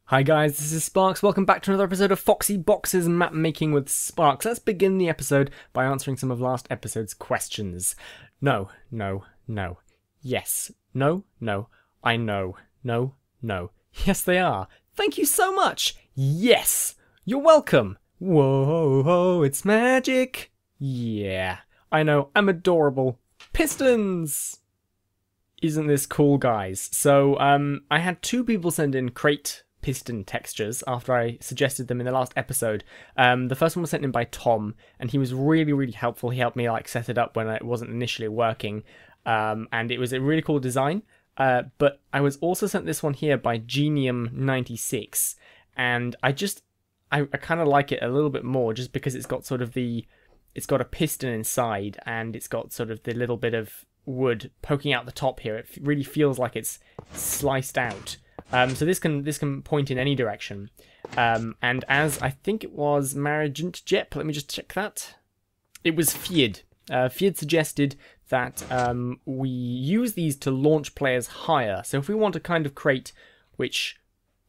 Hi guys, this is Sparks. Welcome back to another episode of Foxy Boxes Map Making with Sparks. Let's begin the episode by answering some of last episode's questions. No. Yes. No. I know. No. Yes, they are. Thank you so much. Yes. You're welcome. Whoa, it's magic. Yeah. I know. I'm adorable. Pistons. Isn't this cool, guys? So, I had two people send in crate piston textures after I suggested them in the last episode. The first one was sent in by Tom, and he was really helpful. He helped me set it up when it wasn't initially working, and it was a really cool design. But I was also sent this one here by Geenium 96, and I kind of like it a little bit more just because it's got it's got a piston inside, and it's got sort of the little bit of wood poking out the top here. It really feels like it's sliced out. So this can point in any direction, and as I think it was Marigent Jep, let me just check that. It was Fied. Fiad suggested that we use these to launch players higher. So if we want a kind of crate which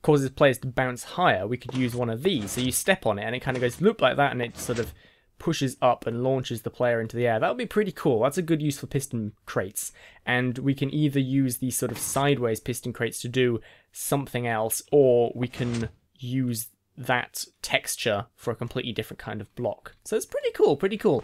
causes players to bounce higher, we could use one of these. So you step on it and it kind of goes loop like that, and it sort of pushes up and launches the player into the air. That would be pretty cool. That's a good use for piston crates. And we can either use these sort of sideways piston crates to do something else, or we can use that texture for a completely different kind of block. So it's pretty cool.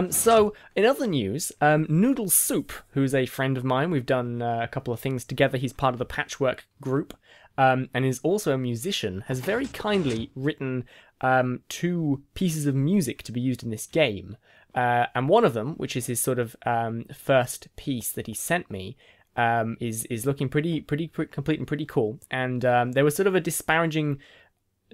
So in other news, Noodle Soup, who's a friend of mine, we've done a couple of things together. He's part of the Patchwork group, and is also a musician, has very kindly written two pieces of music to be used in this game. And one of them, which is his sort of first piece that he sent me, is looking pretty complete and pretty cool. And there was sort of a disparaging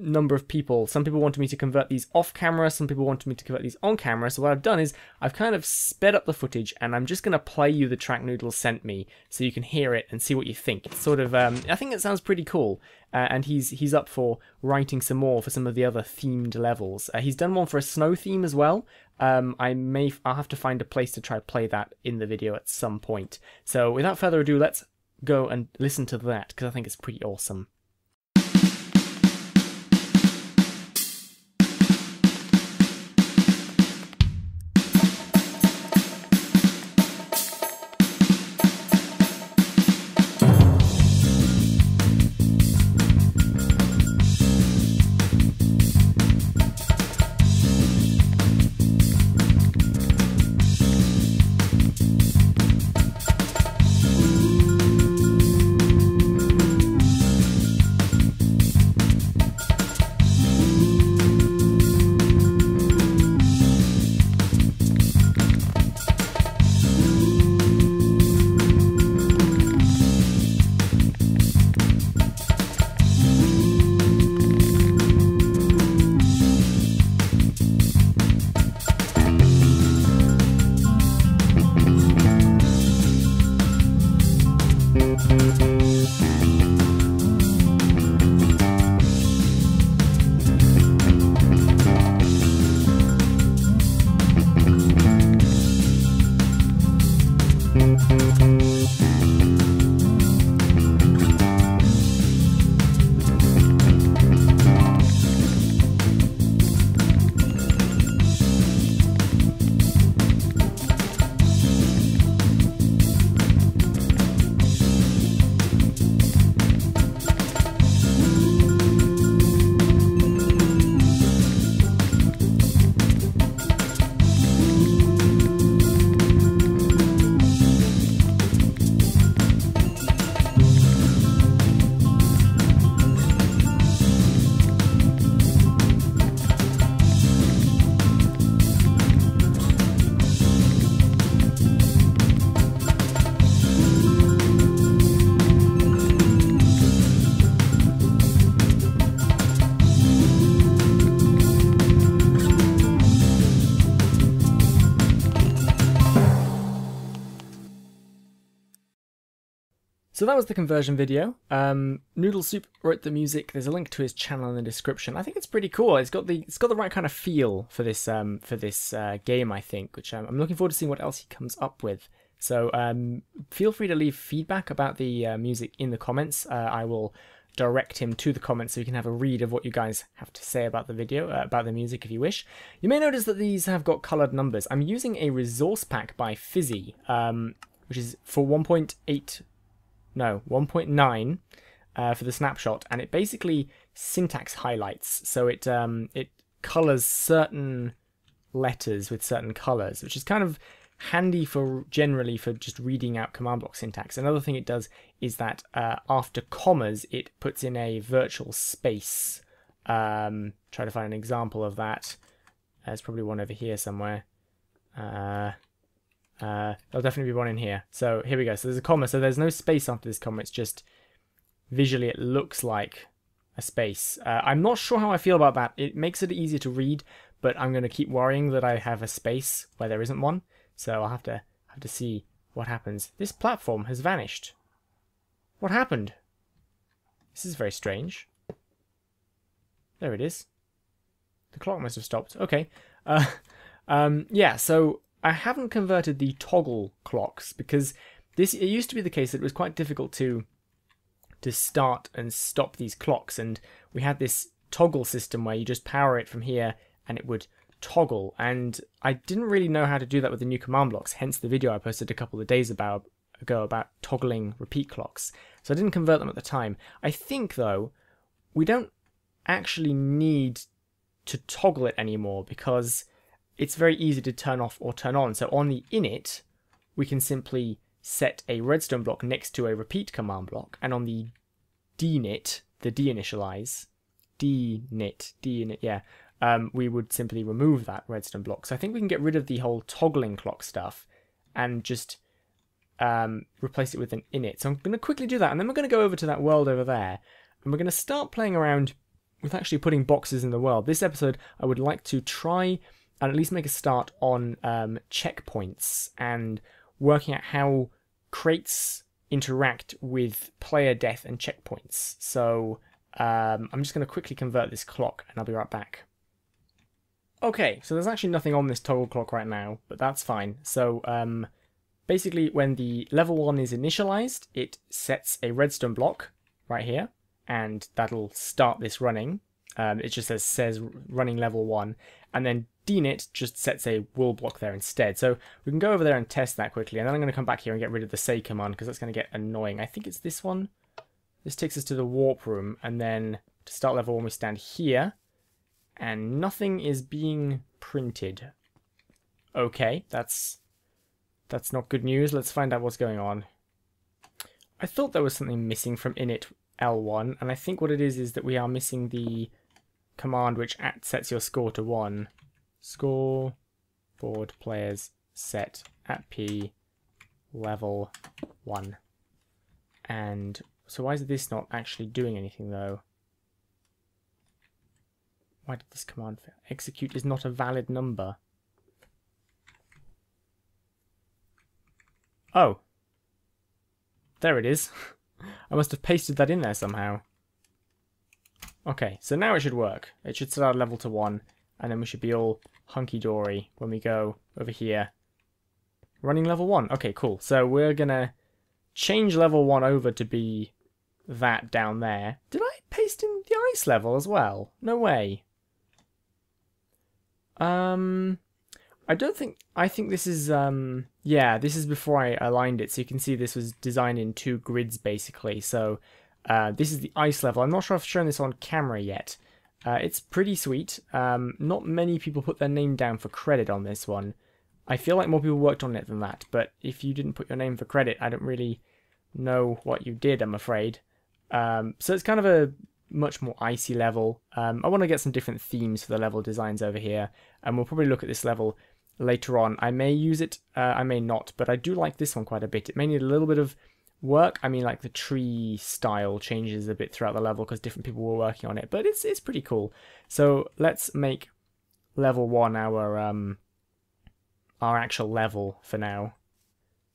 number of people. Some people wanted me to convert these off camera, some people wanted me to convert these on camera. So what I've done is I've kind of sped up the footage, and I'm just going to play you the track Noodle sent me so you can hear it and see what you think. It's sort of I think it sounds pretty cool, and he's up for writing some more for some of the other themed levels. He's done one for a snow theme as well. I'll have to find a place to try play that in the video at some point. So without further ado, let's go and listen to that, because I think it's pretty awesome. So that was the conversion video. Noodle Soup wrote the music. There's a link to his channel in the description. I think it's pretty cool. It's got the right kind of feel for this game, I think, which I'm looking forward to seeing what else he comes up with. So feel free to leave feedback about the music in the comments. I will direct him to the comments so you can have a read of what you guys have to say about the video, about the music if you wish. You may notice that these have got coloured numbers. I'm using a resource pack by Fizzy, which is for 1.9 for the snapshot, and it basically syntax highlights. So it colours certain letters with certain colours, which is kind of handy for generally for just reading out command block syntax. Another thing it does is that after commas it puts in a virtual space. Try to find an example of that. There's probably one over here somewhere. There'll definitely be one in here. So here we go. So there's a comma, so there's no space after this comma. It's just visually it looks like a space. I'm not sure how I feel about that. It makes it easier to read, but I'm going to keep worrying that I have a space where there isn't one. So I'll have to see what happens. This platform has vanished. What happened? This is very strange. There it is. The clock must have stopped. Okay. Yeah, so I haven't converted the toggle clocks because it used to be the case that it was quite difficult to start and stop these clocks, and we had this toggle system where you just power it from here and it would toggle, and I didn't really know how to do that with the new command blocks, hence the video I posted a couple of days ago about toggling repeat clocks. So I didn't convert them at the time. I think though we don't actually need to toggle it anymore because it's very easy to turn off or turn on. So on the init we can simply set a redstone block next to a repeat command block, and on the deinit, the deinitialize, yeah, we would simply remove that redstone block. So I think we can get rid of the whole toggling clock stuff and just replace it with an init. So I'm going to quickly do that, and then we're going to go over to that world over there, and we're going to start playing around with actually putting boxes in the world. This episode I would like to try and at least make a start on checkpoints and working out how crates interact with player death and checkpoints. So I'm just going to quickly convert this clock and I'll be right back. Okay, so there's actually nothing on this toggle clock right now, but that's fine. So basically when the level 1 is initialized, it sets a redstone block right here, and that'll start this running. It just says running level 1, and then deinit just sets a wool block there instead. So we can go over there and test that quickly, and then I'm going to come back here and get rid of the say command because that's going to get annoying. I think it's this one. This takes us to the warp room, and then to start level 1 we stand here, and nothing is being printed. Okay, that's not good news. Let's find out what's going on. I thought there was something missing from init L1, and I think what it is that we are missing the command which sets your score to 1. Score board players set at P level 1. And so why is this not actually doing anything though? Why did this command fail? Execute is not a valid number. Oh. There it is. I must have pasted that in there somehow. Okay, so now it should work. It should set our level to 1, and then we should be all hunky-dory when we go over here. Running level 1. Okay, cool. So we're gonna change level 1 over to be that down there. Did I paste in the ice level as well? No way. I don't think... I think this is... yeah, this is before I aligned it. So you can see this was designed in 2 grids, basically. So this is the ice level. I'm not sure if I've shown this on camera yet. It's pretty sweet. Not many people put their name down for credit on this one. I feel like more people worked on it than that. But if you didn't put your name for credit, I don't really know what you did, I'm afraid. So it's kind of a much more icy level. I want to get some different themes for the level designs over here, and we'll probably look at this level later on. I may use it, I may not, but I do like this one quite a bit. It may need a little bit of work. I mean, like the tree style changes a bit throughout the level because different people were working on it, but it's pretty cool. So let's make level 1 our actual level for now.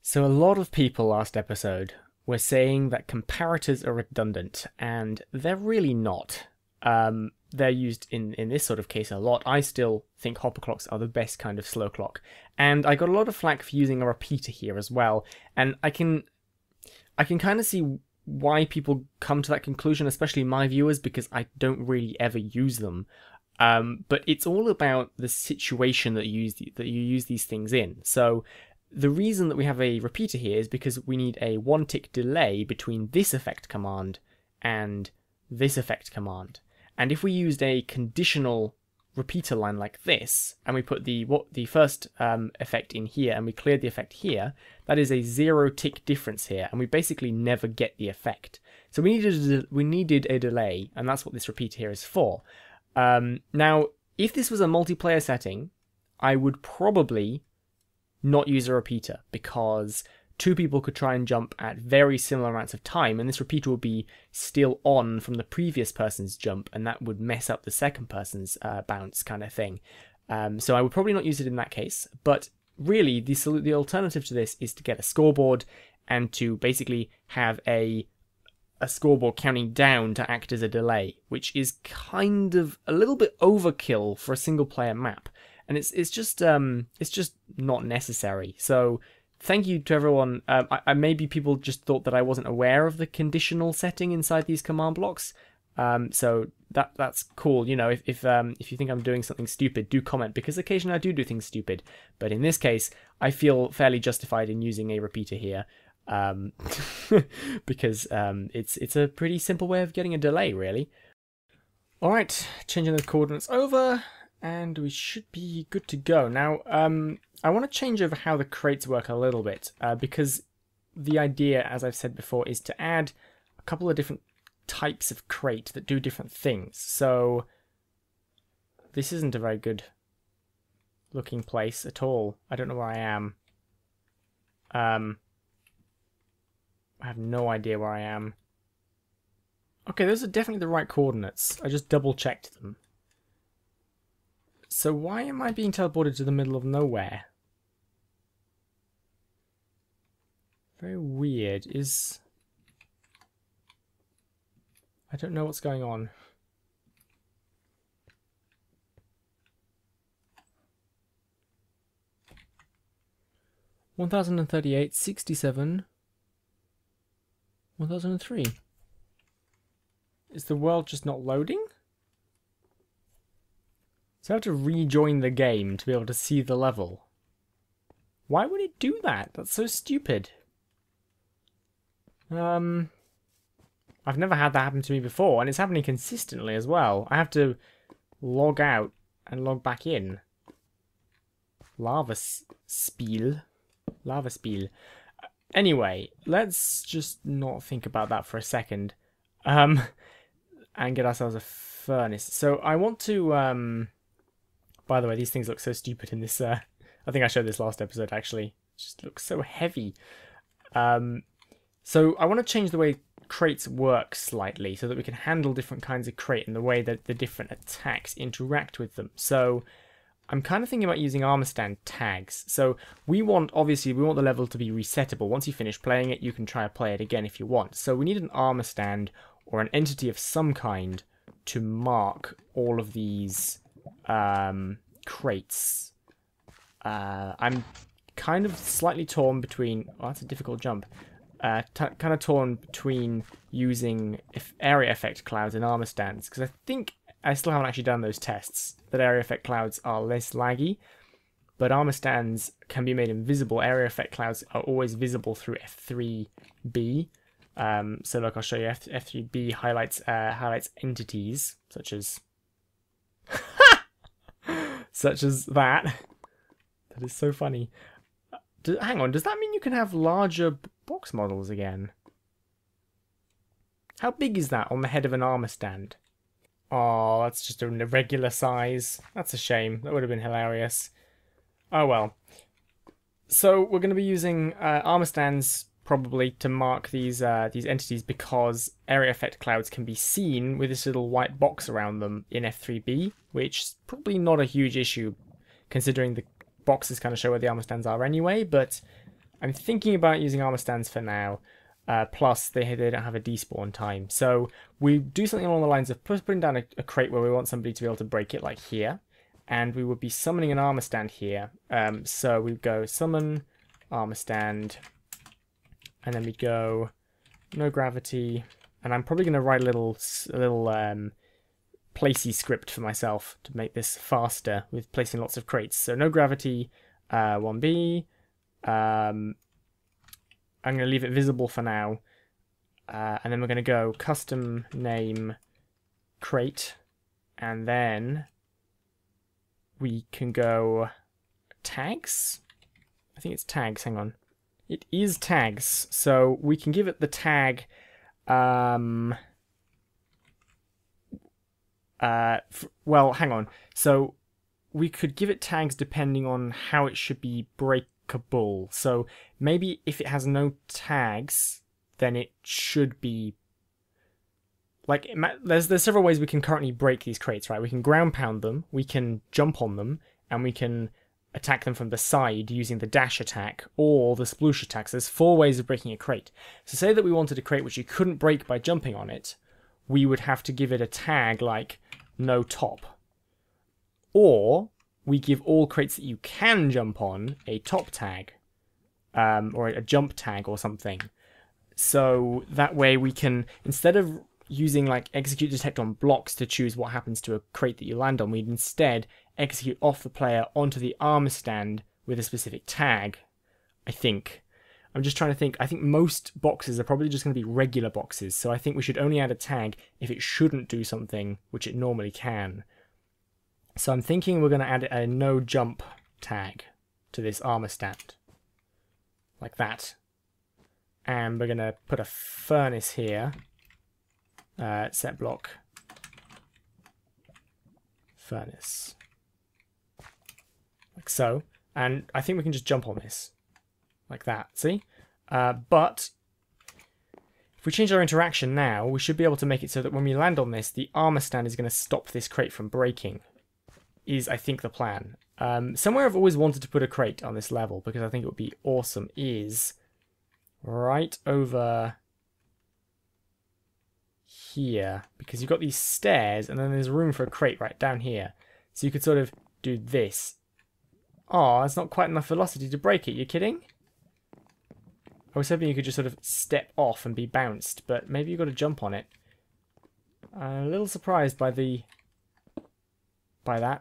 So a lot of people last episode were saying that comparators are redundant, and they're really not. They're used in this sort of case a lot. I still think hopper clocks are the best kind of slow clock, and I got a lot of flack for using a repeater here as well, and I can kind of see why people come to that conclusion, especially my viewers, because I don't really ever use them. But it's all about the situation that you use these things in. So the reason that we have a repeater here is because we need a 1-tick delay between this effect command and this effect command. And if we used a conditional repeater line like this, and we put the first effect in here, and we cleared the effect here, that is a 0-tick difference here, and we basically never get the effect. So we needed a delay, and that's what this repeater here is for. Now, if this was a multiplayer setting, I would probably not use a repeater, because 2 people could try and jump at very similar amounts of time, and this repeater would be still on from the previous person's jump, and that would mess up the second person's bounce kind of thing. So I would probably not use it in that case, but really the alternative to this is to get a scoreboard and to basically have a scoreboard counting down to act as a delay, which is kind of a little bit overkill for a single player map, and it's just not necessary. So thank you to everyone. Maybe people just thought that I wasn't aware of the conditional setting inside these command blocks. So that's cool. You know, if you think I'm doing something stupid, do comment, because occasionally I do things stupid. But in this case, I feel fairly justified in using a repeater here, because it's a pretty simple way of getting a delay, really. All right, changing the coordinates over, and we should be good to go. Now, I want to change over how the crates work a little bit, because the idea, as I've said before, is to add a couple of different types of crate that do different things. So this isn't a very good looking place at all. I don't know where I am. I have no idea where I am. Okay, those are definitely the right coordinates. I just double checked them. So why am I being teleported to the middle of nowhere? Very weird. I don't know what's going on. (1038, 67, 1003). Is the world just not loading? So I have to rejoin the game to be able to see the level. Why would it do that? That's so stupid. I've never had that happen to me before, and it's happening consistently as well. I have to log out and log back in. Lava spiel. Anyway, let's just not think about that for a second. And get ourselves a furnace. So I want to, by the way, these things look so stupid in this, I think I showed this last episode actually. It just looks so heavy. So I want to change the way crates work slightly so that we can handle different kinds of crate and the way that the different attacks interact with them. So I'm kind of thinking about using armor stand tags. So obviously we want the level to be resettable. Once you finish playing it, you can try to play it again if you want. So we need an armor stand or an entity of some kind to mark all of these crates. I'm kind of slightly torn between... Oh, that's a difficult jump. Kind of torn between using area effect clouds and armor stands, because I think I still haven't actually done those tests, that area effect clouds are less laggy, but armor stands can be made invisible. Area effect clouds are always visible through F3B. So look, I'll show you. F3B highlights entities such as such as that. That is so funny. Hang on, does that mean you can have larger box models again? How big is that on the head of an armor stand? Oh, that's just a regular size. That's a shame. That would have been hilarious. Oh well. So we're going to be using armor stands probably to mark these entities, because area effect clouds can be seen with this little white box around them in F3B, which is probably not a huge issue considering the boxes kind of show where the armor stands are anyway, but I'm thinking about using armor stands for now. Plus, they don't have a despawn time. So we do something along the lines of putting down a crate where we want somebody to be able to break it, like here. And we would be summoning an armor stand here. So we'd go summon armor stand. And then we'd go no gravity, and I'm probably going to write a little placey script for myself to make this faster with placing lots of crates. So no gravity, 1B. I'm going to leave it visible for now, and then we're going to go custom name crate, and then we can go tags. I think it's tags. Hang on. It is tags, so we can give it the tag. Well, hang on. So we could give it tags depending on how it should be breakable. So maybe if it has no tags, then it should be like there's several ways we can currently break these crates, right? We can ground pound them, we can jump on them, and we can attack them from the side using the dash attack or the sploosh attacks. There's 4 ways of breaking a crate. So say that we wanted a crate which you couldn't break by jumping on it, we would have to give it a tag like no top. Or we give all crates that you can jump on a top tag, or a jump tag or something. So that way we can, instead of using like execute detect on blocks to choose what happens to a crate that you land on, we'd instead execute off the player onto the armor stand with a specific tag, I think. I'm just trying to think. I think most boxes are probably just going to be regular boxes, so I think we should only add a tag if it shouldn't do something which it normally can. So I'm thinking we're going to add a no jump tag to this armor stand. Like that. And we're going to put a furnace here. Set block. Furnace. Like so. And I think we can just jump on this. Like that. See? But if we change our interaction now, we should be able to make it so that when we land on this, the armor stand is going to stop this crate from breaking. Is, I think, the plan. Somewhere I've always wanted to put a crate on this level because I think it would be awesome is right over here, because you've got these stairs and then there's room for a crate right down here. So you could sort of do this. Oh, it's not quite enough velocity to break it. You kidding? I was hoping you could just sort of step off and be bounced, but maybe you've got to jump on it. I'm a little surprised by that.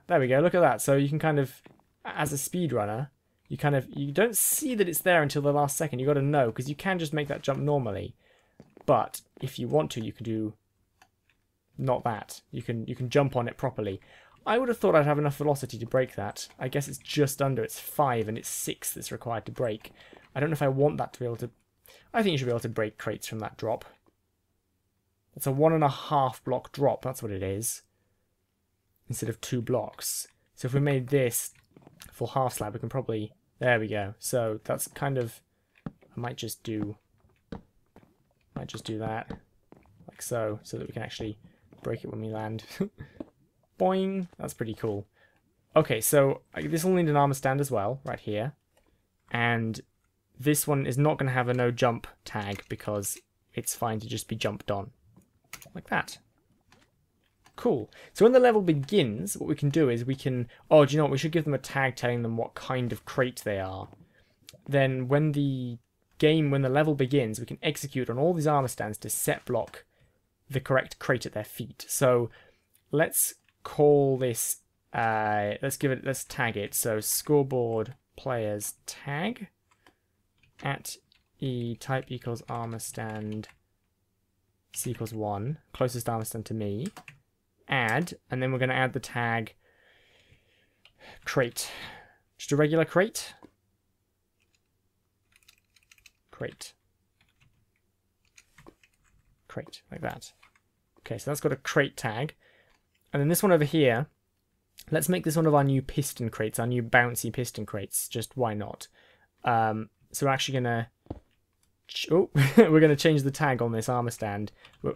There we go, look at that. So you can kind of, as a speedrunner, you don't see that it's there until the last second. You've got to know, because you can just make that jump normally. But if you want to, you can do not that. You can jump on it properly. I would have thought I'd have enough velocity to break that. I guess it's just under. It's 5 and it's 6 that's required to break. I don't know if I want that to be able to... I think you should be able to break crates from that drop. That's a 1.5 block drop. That's what it is. Instead of 2 blocks. So if we made this full half slab, we can probably... There we go. So that's kind of... I might just do that. Like so that we can actually break it when we land. Boing! That's pretty cool. Okay, so this will need an armor stand as well, right here. And this one is not going to have a no jump tag because it's fine to just be jumped on. Like that. Cool. So when the level begins, what we can do is we can... Oh, do you know what? We should give them a tag telling them what kind of crate they are. Then when the level begins, we can execute on all these armor stands to set block the correct crate at their feet. So let's call this... let's tag it. So scoreboard players tag at E type equals armor stand C equals 1, closest armor stand to me. Add, and then we're going to add the tag crate. Just a regular crate. Crate, like that. Okay, so that's got a crate tag. And then this one over here, let's make this one of our new piston crates, our new bouncy piston crates. Just why not? So we're actually going to... we're going to change the tag on this armor stand.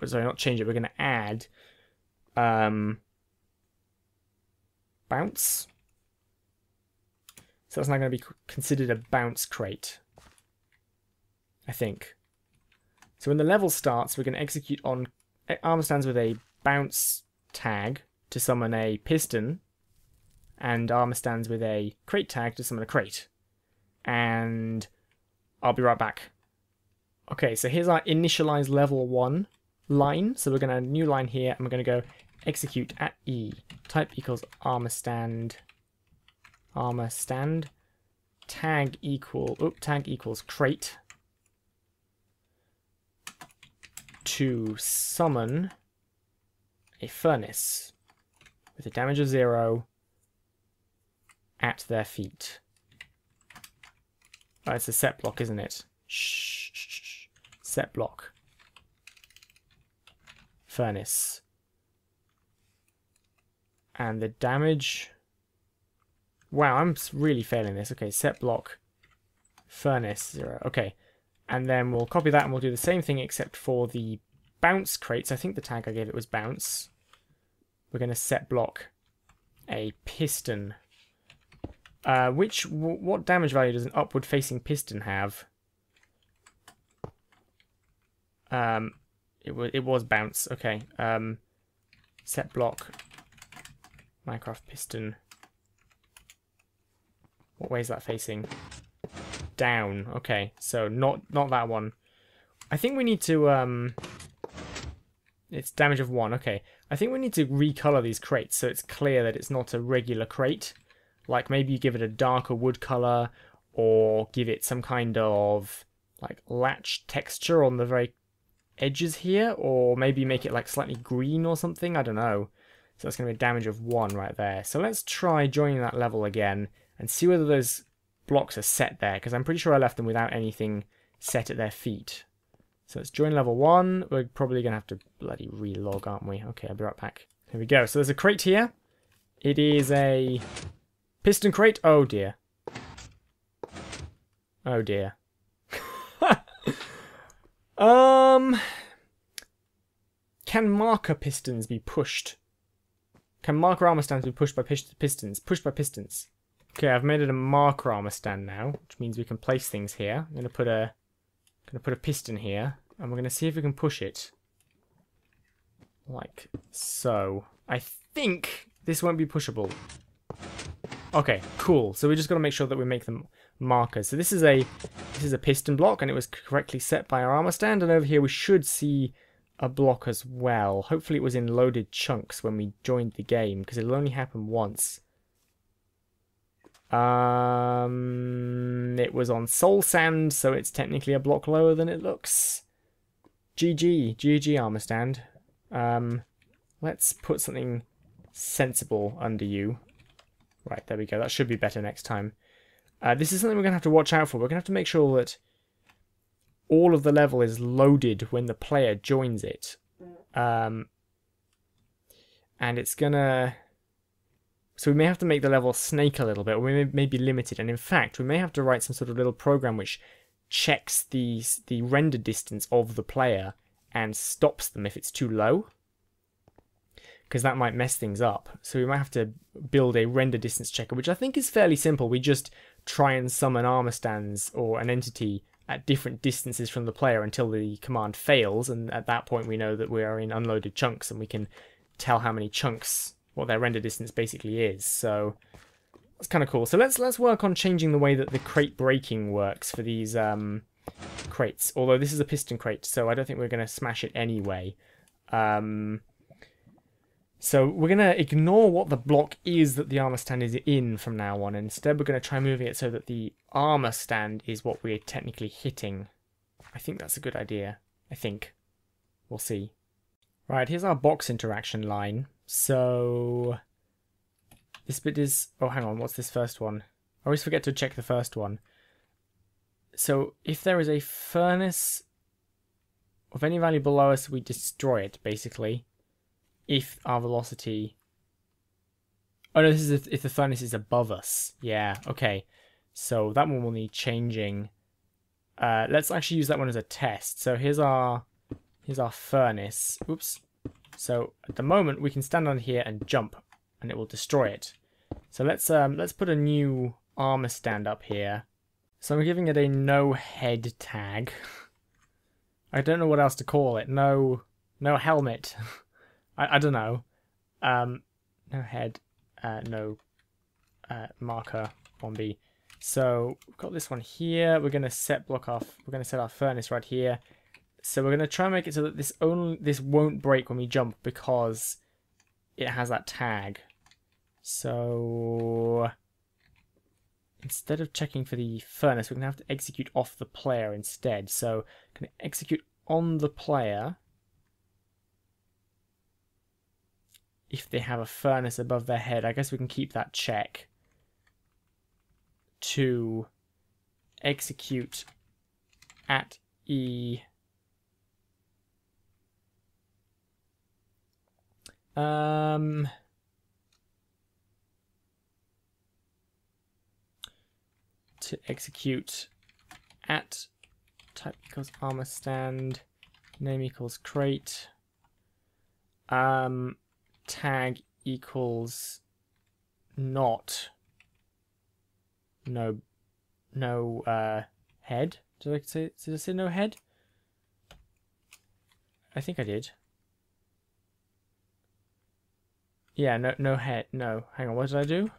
Sorry, not change it. We're going to add... bounce. So that's not going to be considered a bounce crate, I think. So when the level starts, we're going to execute on armor stands with a bounce tag to summon a piston, and armor stands with a crate tag to summon a crate. And I'll be right back. Okay, so here's our initialize level 1 line. So we're going to add a new line here, and we're going to go execute at E. Type equals armor stand, tag equals crate to summon a furnace with a damage of 0 at their feet. Oh, it's a set block, isn't it? Shh. Set block. Furnace. And the damage... Wow, I'm really failing this. Okay, set block. Furnace 0. Okay. And then we'll copy that and we'll do the same thing except for the bounce crates. I think the tag I gave it was bounce. We're going to set block a piston. What damage value does an upward facing piston have? It was bounce. Okay. Set block Minecraft piston. What way is that facing? Down. Okay, so not that one. I think we need to it's damage of 1. Okay, I think we need to recolor these crates so it's clear that it's not a regular crate. Like maybe you give it a darker wood color, or give it some kind of like latch texture on the very edges here, or maybe make it like slightly green or something. I don't know. So that's going to be a damage of 1 right there. So let's try joining that level again and see whether those blocks are set there, because I'm pretty sure I left them without anything set at their feet. So let's join level 1. We're probably going to have to bloody relog, aren't we? Okay, I'll be right back. Here we go. So there's a crate here. It is a piston crate. Oh dear. Oh dear. Can marker pistons be pushed? Can marker armor stands be pushed by pistons? Pushed by pistons. Okay, I've made it a marker armor stand now, which means we can place things here. I'm gonna put a piston here, and we're gonna see if we can push it. Like so. I think this won't be pushable. Okay, cool. So we just gotta make sure that we make them markers. So this is a piston block, and it was correctly set by our armor stand, and over here we should see a block as well. Hopefully it was in loaded chunks when we joined the game, because it'll only happen once. It was on soul sand, so it's technically a block lower than it looks. GG armor stand. Let's put something sensible under you. Right, there we go. That should be better next time. This is something we're going to have to watch out for. We're going to have to make sure that all of the level is loaded when the player joins it. And it's going to... So we may have to make the level snake a little bit, or we may be limited. And in fact, we may have to write some sort of little program which checks the render distance of the player and stops them if it's too low, because that might mess things up. So we might have to build a render distance checker, which I think is fairly simple. We just try and summon armor stands or an entity at different distances from the player until the command fails, and at that point we know that we are in unloaded chunks, and we can tell how many chunks, what their render distance basically is. So that's kind of cool. So let's work on changing the way that the crate breaking works for these crates. Although this is a piston crate, so I don't think we're going to smash it anyway. So we're going to ignore what the block is that the armor stand is in from now on. Instead, we're going to try moving it so that the armor stand is what we're technically hitting. I think that's a good idea. I think. We'll see. Right, here's our box interaction line. So this bit is... Oh, hang on. What's this first one? I always forget to check the first one. So if there is a furnace of any value below us, we destroy it, basically. If our velocity... Oh no, this is if the furnace is above us. Yeah, okay. So that one will need changing. Let's actually use that one as a test. So here's our furnace. Oops. So at the moment we can stand on here and jump, and it will destroy it. So let's put a new armor stand up here. So I'm giving it a no head tag. I don't know what else to call it. No helmet. I don't know. No head. No marker on B. So we've got this one here. We're going to set our furnace right here. So we're going to try and make it so that this won't break when we jump because it has that tag. So instead of checking for the furnace, we're going to have to execute off the player instead. So I'm going to execute on the player if they have a furnace above their head. I guess we can keep that check to execute at E. To execute at type equals armor stand, name equals crate, tag equals not no head. Did I say no head? I think I did. Yeah, no head. No, hang on, what did I do?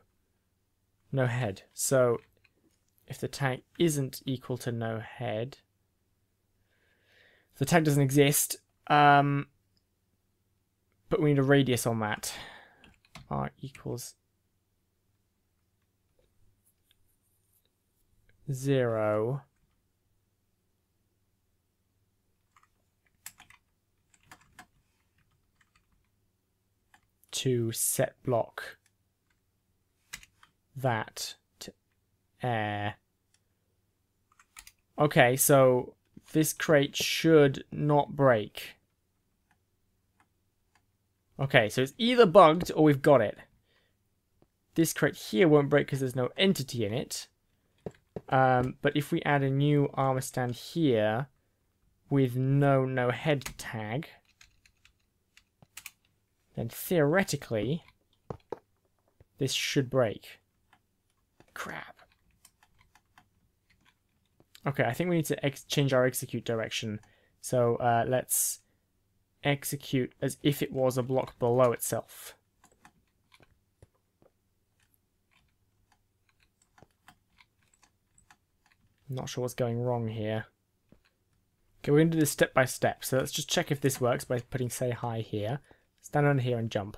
No head. So if the tag isn't equal to no head, if the tag doesn't exist, but we need a radius on that. R equals 0. To set block that to air. Okay, so this crate should not break. Okay, so it's either bugged or we've got it. This crate here won't break because there's no entity in it. But if we add a new armor stand here with no head tag, then theoretically this should break. Crap. Okay, I think we need to change our execute direction. So let's execute as if it was a block below itself. I'm not sure what's going wrong here. Okay, we're going to do this step by step. So let's just check if this works by putting say hi here. Stand on here and jump.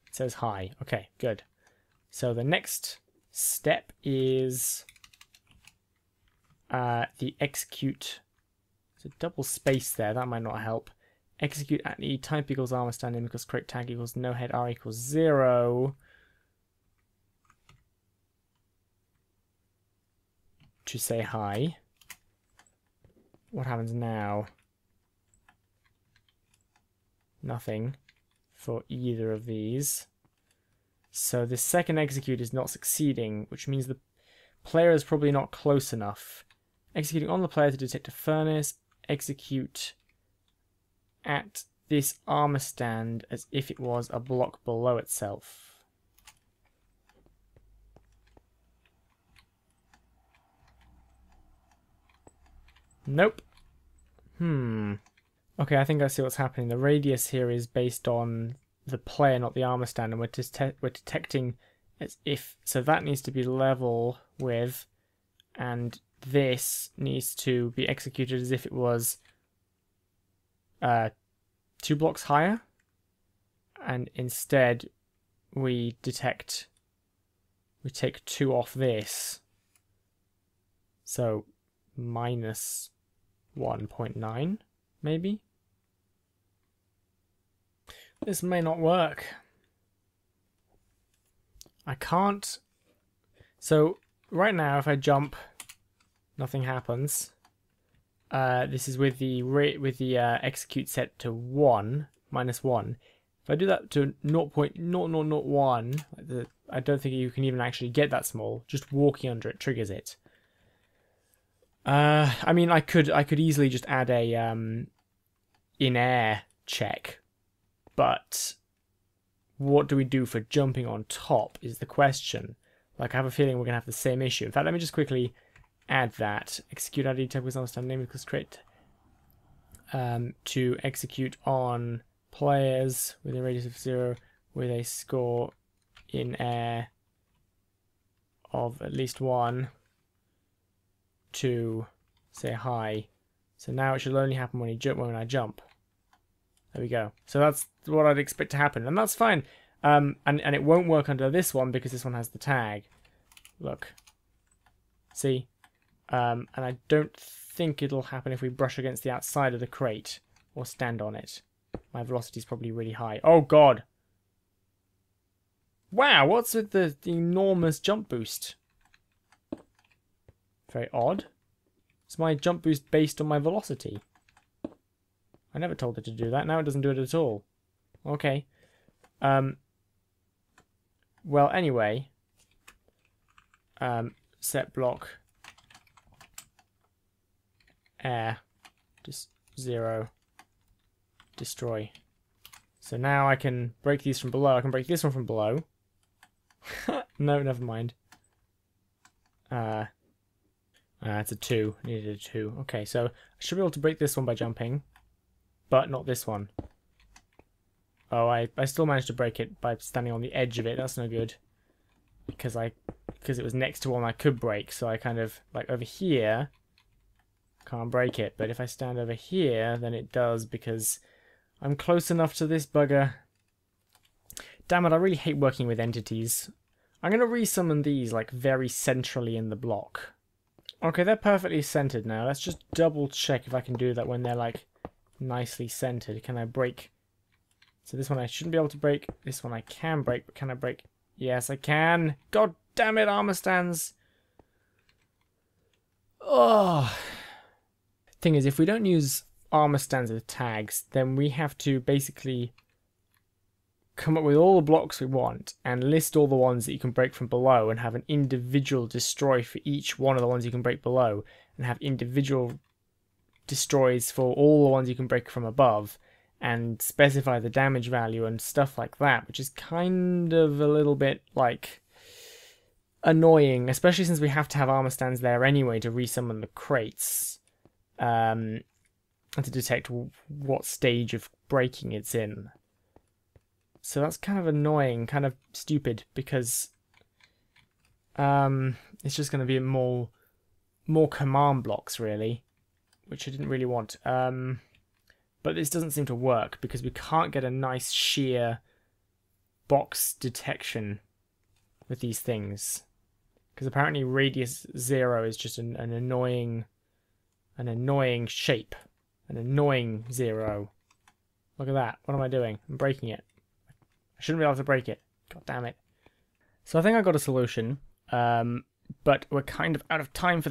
It says hi. Okay, good. So the next step is the execute. There's a double space there. That might not help. Execute at E type equals armor stand name equals crate tag equals no head R equals 0. To say hi. What happens now? Nothing for either of these. So the second execute is not succeeding, which means the player is probably not close enough. Executing on the player to detect a furnace. Execute at this armor stand as if it was a block below itself. Nope. Okay, I think I see what's happening. The radius here is based on the player, not the armor stand, and we're detecting as if, so that needs to be level with, and this needs to be executed as if it was 2 blocks higher, and instead we take 2 off this, so minus 1.9 maybe. This may not work. I can't. So right now if I jump, nothing happens. This is with the execute set to 1, minus 1. If I do that to 0.0001, I don't think you can even actually get that small. Just walking under it triggers it. I mean, I could easily just add a in-air check, but what do we do for jumping on top is the question. Like, I have a feeling we're gonna have the same issue. In fact, let me just quickly add that. Execute ID type with understand name equals crate to execute on players with a radius of 0 with a score in air of at least 1. to say hi. So now it should only happen when I jump. There we go. So that's what I'd expect to happen, and that's fine. And it won't work under this one because this one has the tag. Look. See? And I don't think it'll happen if we brush against the outside of the crate or stand on it. My velocity is probably really high. Oh god! Wow, what's with the enormous jump boost? Very odd. Is my jump boost based on my velocity? I never told it to do that. Now it doesn't do it at all. Okay. Well, anyway. Set block. Air. Just 0. Destroy. So now I can break these from below. I can break this one from below. No, never mind. It's a 2. I needed a 2. Okay, so I should be able to break this one by jumping. But not this one. Oh, I still managed to break it by standing on the edge of it. That's no good. Because it was next to one I could break. So I kind of, like over here, can't break it. But if I stand over here, then it does because I'm close enough to this bugger. Damn it, I really hate working with entities. I'm going to resummon these like very centrally in the block. Okay, they're perfectly centered now. Let's just double check if I can do that when they're like nicely centered. Can I break? So this one I shouldn't be able to break. This one I can break, but can I break? Yes, I can. God damn it, armor stands. Oh. Thing is, if we don't use armor stands with tags, then we have to basically come up with all the blocks we want and list all the ones that you can break from below and have an individual destroy for each one of the ones you can break below and have individual destroys for all the ones you can break from above and specify the damage value and stuff like that, which is kind of a little bit like annoying, especially since we have to have armor stands there anyway to resummon the crates and to detect what stage of breaking it's in. So that's kind of annoying, kind of stupid, because it's just going to be more command blocks, really, which I didn't really want. But this doesn't seem to work, because we can't get a nice sheer box detection with these things. Because apparently radius 0 is just an annoying shape. An annoying 0. Look at that. What am I doing? I'm breaking it. I shouldn't be able to break it. God damn it. So I think I got a solution, but we're kind of out of time for this.